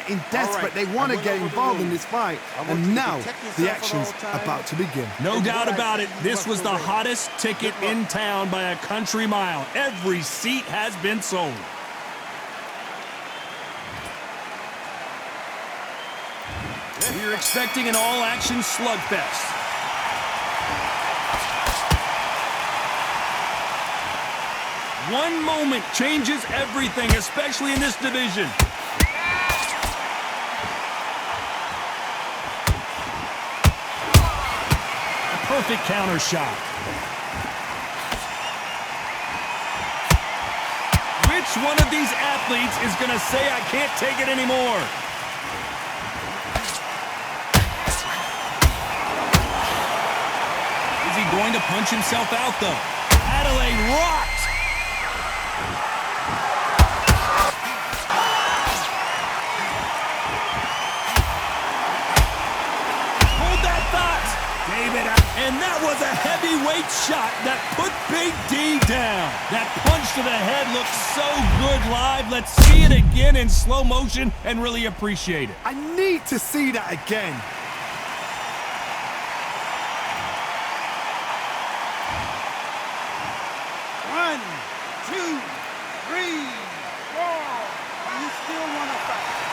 getting desperate. They want to get involved in this fight. And now the action's about to begin. No doubt about it. This was the hottest ticket in town by a country mile. Every seat has been sold. We're expecting an all-action slugfest. One moment changes everything, especially in this division. A perfect counter shot. Which one of these athletes is going to say, I can't take it anymore? Is he going to punch himself out, though? Adelaide rocked. And that was a heavyweight shot that put Big D down. That punch to the head looks so good live. Let's see it again in slow motion and really appreciate it. I need to see that again. One, two, three, four. You still want to fight?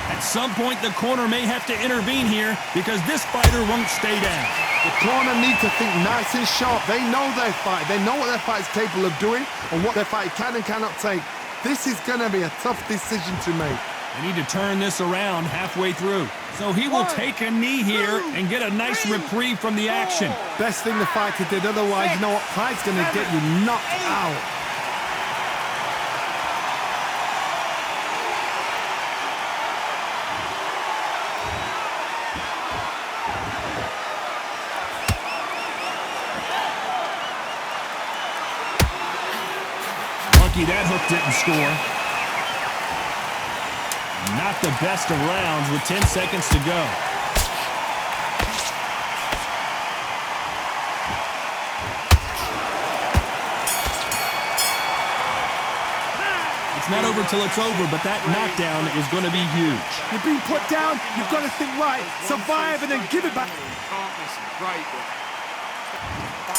At some point, the corner may have to intervene here because this fighter won't stay down. The corner need to think nice and sharp. They know their fight. They know what their fight is capable of doing and what their fight can and cannot take. This is going to be a tough decision to make. They need to turn this around halfway through. So he will take a knee here and get a nice reprieve from the action. Best thing the fighter did. Otherwise, you know what? Pride's going to get you knocked out. That hook didn't score. Not the best of rounds with 10 seconds to go. It's not over till it's over, but that knockdown is going to be huge. You're being put down. You've got to think right. Survive and then give it back.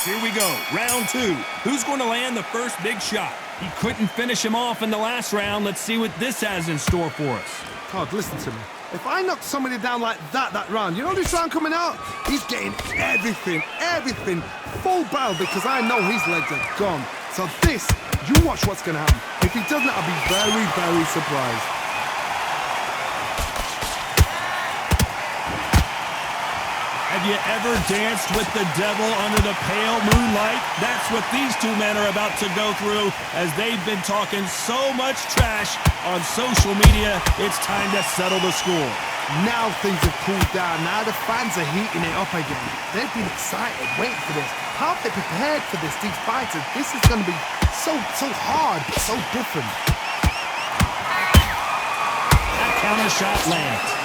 Here we go. Round two. Who's going to land the first big shot? He couldn't finish him off in the last round. Let's see what this has in store for us. Todd, listen to me. If I knock somebody down like that round, you know this round coming out? He's getting everything, full barrel because I know his legs are gone. So this, you watch what's going to happen. If he doesn't, I'll be very, very surprised. Have you ever danced with the devil under the pale moonlight? That's what these two men are about to go through as they've been talking so much trash on social media. It's time to settle the score. Now things have cooled down. Now the fans are heating it up again. They've been excited, waiting for this. How have they prepared for this, these fighters? This is going to be so hard, so different. That counter shot lands.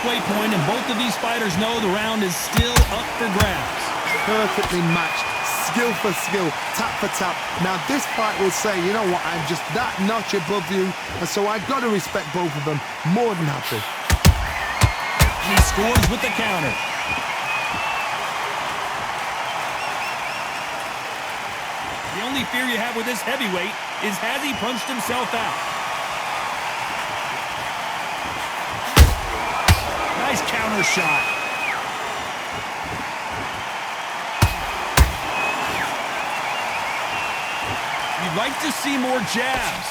Point, and both of these fighters know the round is still up for grabs. Perfectly matched, skill for skill, tap for tap. Now this fight will say, you know what, I'm just that notch above you, and so I've got to respect both of them. More than happy. He scores with the counter. The only fear you have with this heavyweight is has he punched himself out? Nice counter shot. You'd like to see more jabs.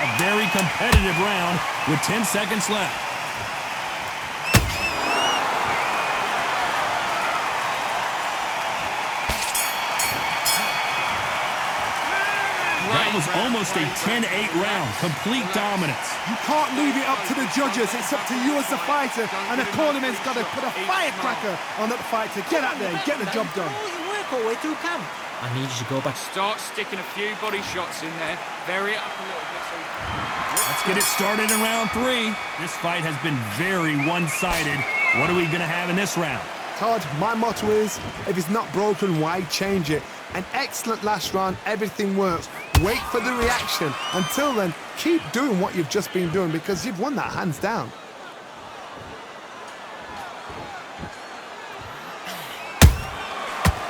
A very competitive round with 10 seconds left. That was almost a 10-8 round. Complete dominance. You can't leave it up to the judges. It's up to you as the fighter. And the cornerman's got to put a firecracker on that fighter. Get out there and get the job done. Work all the way to camp. I need you to go back. Start sticking a few body shots in there. Vary it up a little bit. Let's get it started in round 3. This fight has been very one-sided. What are we going to have in this round? Todd, my motto is, if it's not broken, why change it? An excellent last round, everything works. Wait for the reaction. Until then, keep doing what you've just been doing because you've won that hands down.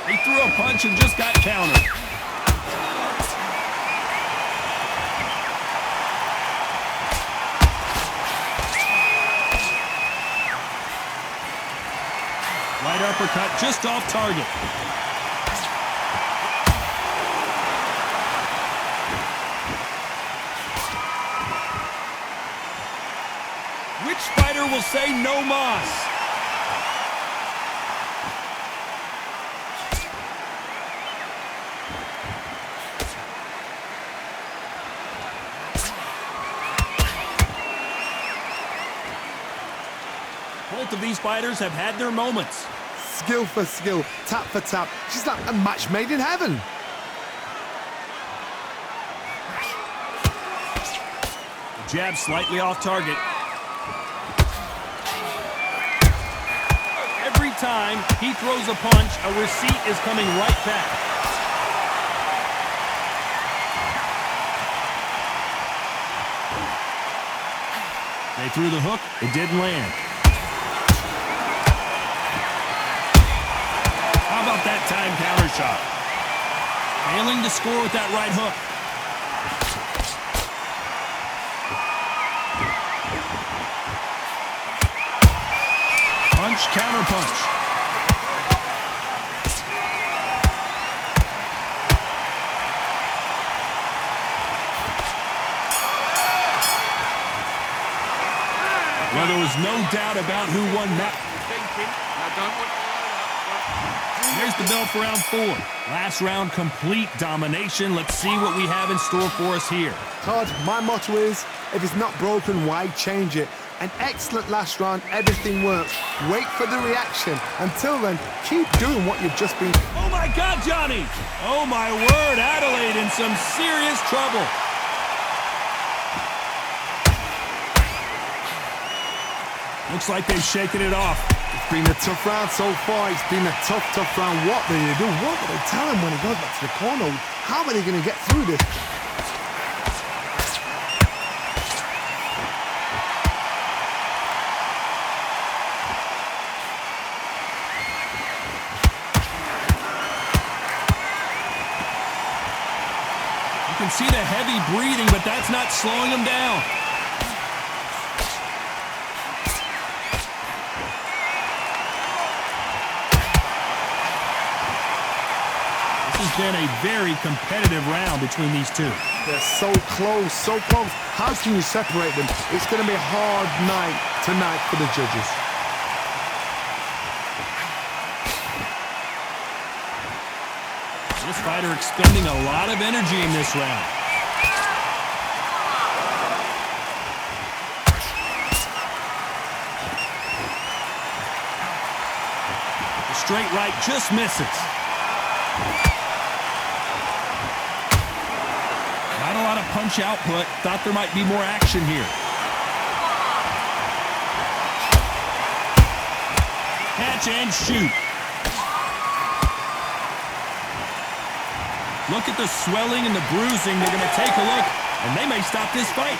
He threw a punch and just got countered. Light uppercut just off target. Which fighter will say no mas? Both of these fighters have had their moments. Skill for skill, tap for tap. She's like a match made in heaven. Jab slightly off target. Every time he throws a punch, a receipt is coming right back. They threw the hook, it didn't land. How about that time counter shot? Failing to score with that right hook. Punch, counter punch. Well, there was no doubt about who won that. There's the bell for round 4. Last round, complete domination. Let's see what we have in store for us here. Todd, my motto is, if it's not broken, why change it? An excellent last round, everything works. Wait for the reaction. Until then, keep doing what you've just been. Oh my God, Johnny! Oh my word, Adelaide in some serious trouble. Looks like they've shaken it off. It's been a tough round so far. It's been a tough round. What do they do? What do they tell him when he goes back to the corner? How are they going to get through this? You can see the heavy breathing, but that's not slowing him down. This has been a very competitive round between these two. They're so close, so close. How can you separate them? It's going to be a hard night tonight for the judges. This fighter expending a lot of energy in this round. The straight right just misses. Not a lot of punch output. Thought there might be more action here. Catch and shoot. Look at the swelling and the bruising. They're going to take a look, and they may stop this fight.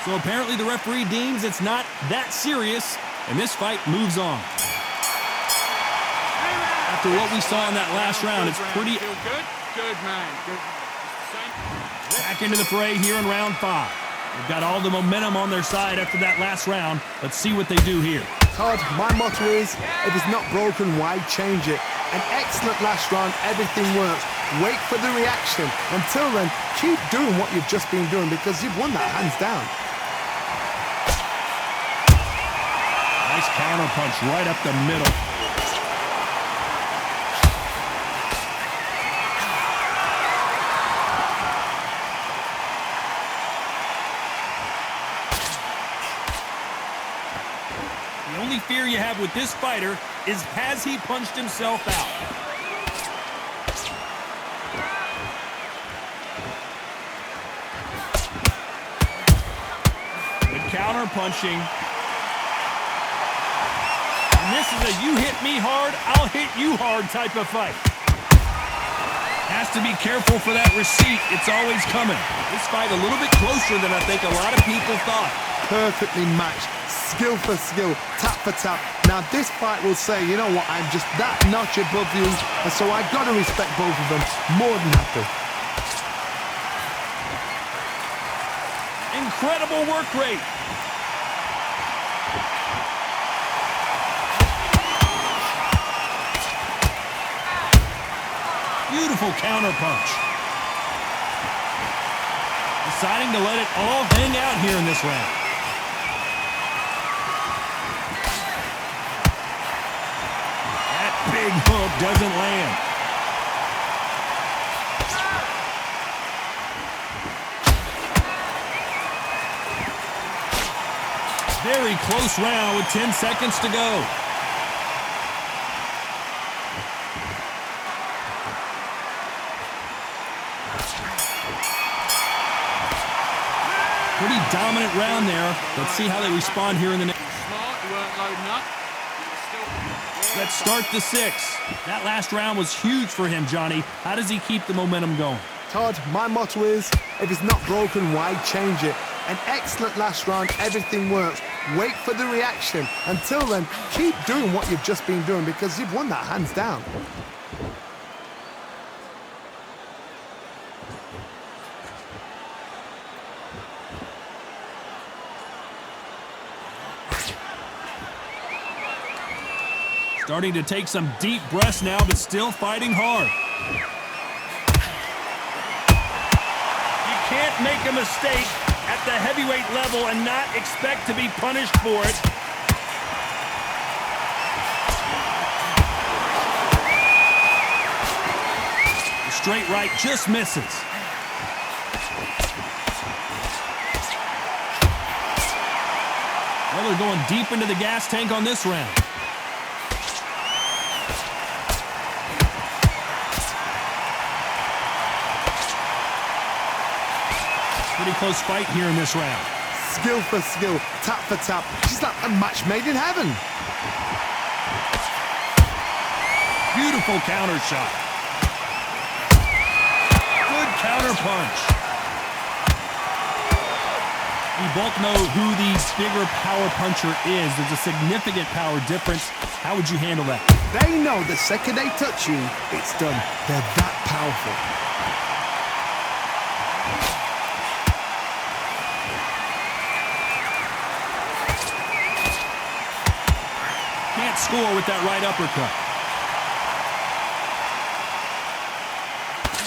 So apparently the referee deems it's not that serious, and this fight moves on. After what we saw in that last round, it's pretty... Feel good? Good, man. Good. Back into the fray here in round 5. They've got all the momentum on their side after that last round. Let's see what they do here. Todd, my motto is, if it's not broken, why change it? An excellent last round, everything works. Wait for the reaction. Until then, keep doing what you've just been doing because you've won that hands down. Nice counter punch right up the middle. The only fear you have with this fighter is, has he punched himself out? counter-punching. And this is a you hit me hard, I'll hit you hard type of fight. Has to be careful for that receipt. It's always coming. This fight a little bit closer than I think a lot of people thought. Perfectly matched, skill for skill, tap for tap. Now this fight will say, you know what, I'm just that notch above you, and so I gotta respect both of them more than happy. Incredible work rate. Beautiful counter punch. Deciding to let it all hang out here in this round. That big hook doesn't land. Very close round with 10 seconds to go. Pretty dominant round there. Let's see how they respond here in the next. Smart, you weren't loading up. Let's start the 6th. That last round was huge for him, Johnny. How does he keep the momentum going? Todd, my motto is, if it's not broken, why change it? An excellent last round, everything works. Wait for the reaction. Until then, keep doing what you've just been doing because you've won that hands down. Starting to take some deep breaths now, but still fighting hard. You can't make a mistake at the heavyweight level and not expect to be punished for it. The straight right just misses. Well, they're going deep into the gas tank on this round. Pretty close fight here in this round. Skill for skill, tap for tap. She's like a match made in heaven. Beautiful counter shot. Good counter punch. We both know who the bigger power puncher is. There's a significant power difference. How would you handle that? They know the second they touch you, it's done. They're that powerful. Can't score with that right uppercut.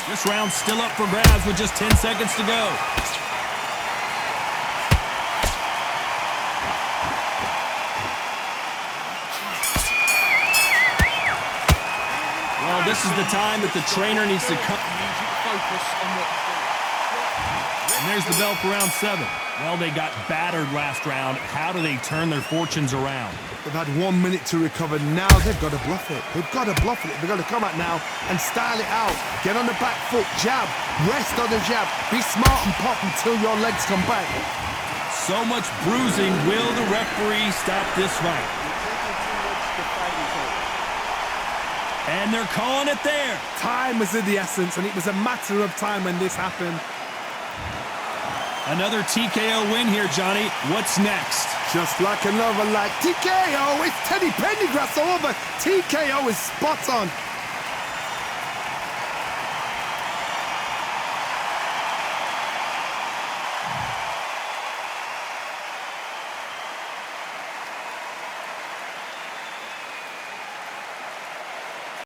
This round's still up for grabs with just 10 seconds to go. Well, this is the time that the trainer needs to come. Focus on what you're doing. And there's the bell for round 7. Well, they got battered last round. How do they turn their fortunes around? They've had 1 minute to recover. Now they've got to bluff it. They've got to bluff it. They've got to come out now and style it out. Get on the back foot, jab, rest on the jab. Be smart and pop until your legs come back. So much bruising. Will the referee stop this fight? And they're calling it there. Time was of the essence, and it was a matter of time when this happened. Another TKO win here, Johnny. What's next? Just like another like TKO, it's Teddy Pendergrass all over. TKO is spot on.